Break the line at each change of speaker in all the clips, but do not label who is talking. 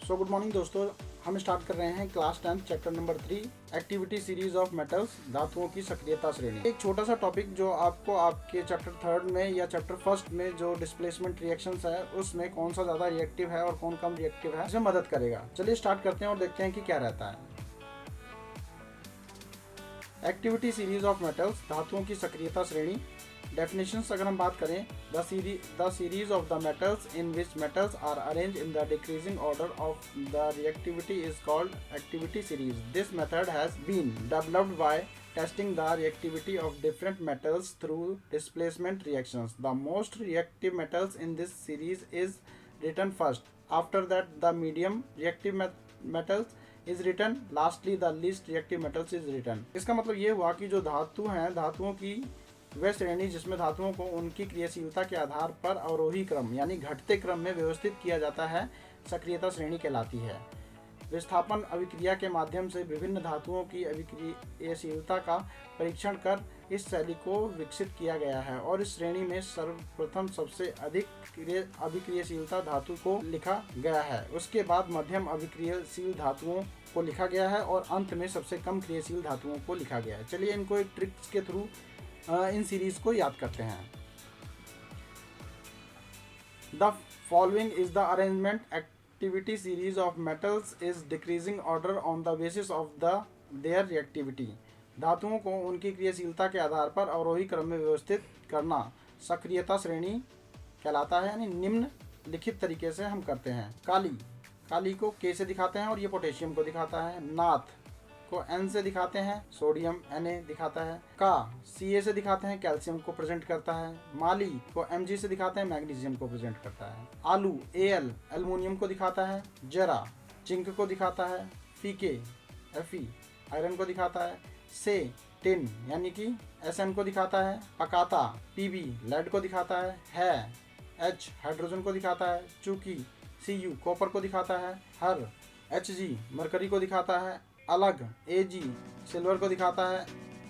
So good morning दोस्तों, हम start कर रहे हैं class 10 chapter number 3 activity series of metals, धातुओं की सक्रियता श्रेणी। एक छोटा सा टॉपिक जो आपको आपके चैप्टर 3 में या चैप्टर 1 में जो डिस्प्लेसमेंट रिएक्शंस है उसमें कौन सा ज़्यादा रिएक्टिव है और कौन कम रिएक्टिव है, इसमें मदद करेगा। चलिए स्टार्ट करते हैं और देखते हैं कि क्या रहता है। एक्टिविटी सीरीज ऑफ मेटल्स, धातुओं की सक्रियता श्रेणी। डेफिनेशंस अगर हम बात करें, the series of the metals in which metals are arrange in the decreasing order of the reactivity is called activity series. This method has been developed by testing the reactivity of different metals through displacement reactions. The most reactive metals in this series is written first. After that, the medium reactive metals is written. Lastly, the least reactive metals is written. इसका मतलब ये हुआ कि जो धातु हैं, धातुओं की वह श्रेणी जिसमें धातुओं को उनकी क्रियाशीलता के आधार पर अवरोही क्रम यानी घटते क्रम में व्यवस्थित किया जाता है, सक्रियता श्रेणी कहलाती है। विस्थापन अभिक्रिया के माध्यम से विभिन्न धातुओं की अभिक्रियाशीलता का परीक्षण कर इस शैली को विकसित किया गया है और इस श्रेणी में सर्वप्रथम सबसे अधिक अभिक्रियाशीलता धातु को लिखा गया है, उसके बाद मध्यम अभिक्रियाशील धातुओं को लिखा गया है और अंत में सबसे कम क्रियाशील धातुओं को लिखा गया है। चलिए इनको एक ट्रिक्स के थ्रू इन सीरीज को याद करते हैं। The following is the arrangement activity series of metals is decreasing order on the basis of their reactivity. धातुओं को उनकी क्रियाशीलता के आधार पर अवरोही क्रम में व्यवस्थित करना सक्रियता श्रेणी कहलाता है, यानी निम्नलिखित तरीके से हम करते हैं। काली को K से दिखाते हैं और ये पोटेशियम को दिखाता है। नाथ को N से दिखाते हैं, सोडियम Na दिखाता है। Ca से दिखाते हैं, कैल्शियम को प्रेजेंट करता है। माली को Mg से दिखाते हैं, मैग्नीशियम को प्रेजेंट करता है। आलू Al एल्युमिनियम को दिखाता है। जरा जिंक को दिखाता है। Fe आयरन को दिखाता है। से टिन यानी कि Sn को दिखाता है। पकाता Pb लेड को दिखाता है। H हाइड्रोजन को दिखाता है। चूकी Cu कॉपर को दिखाता है। हर Hg मरकरी को दिखाता है। अलग Ag सिल्वर को दिखाता है।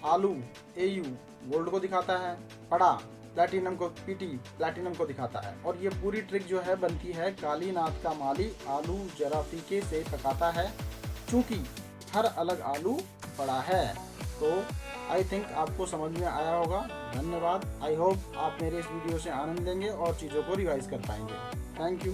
आलू Au गोल्ड को दिखाता है। पड़ा प्लैटिनम को Pt प्लैटिनम को दिखाता है। और ये पूरी ट्रिक जो है बनती है काली नाथ का माली आलू जरा फीके से पकाता है, चूंकि हर अलग आलू पड़ा है। तो आई थिंक आपको समझ में आया होगा। धन्यवाद। आई होप आप मेरे इस वीडियो से आनंद लेंगे और चीज़ों को रिवाइज कर पाएंगे। Thank you.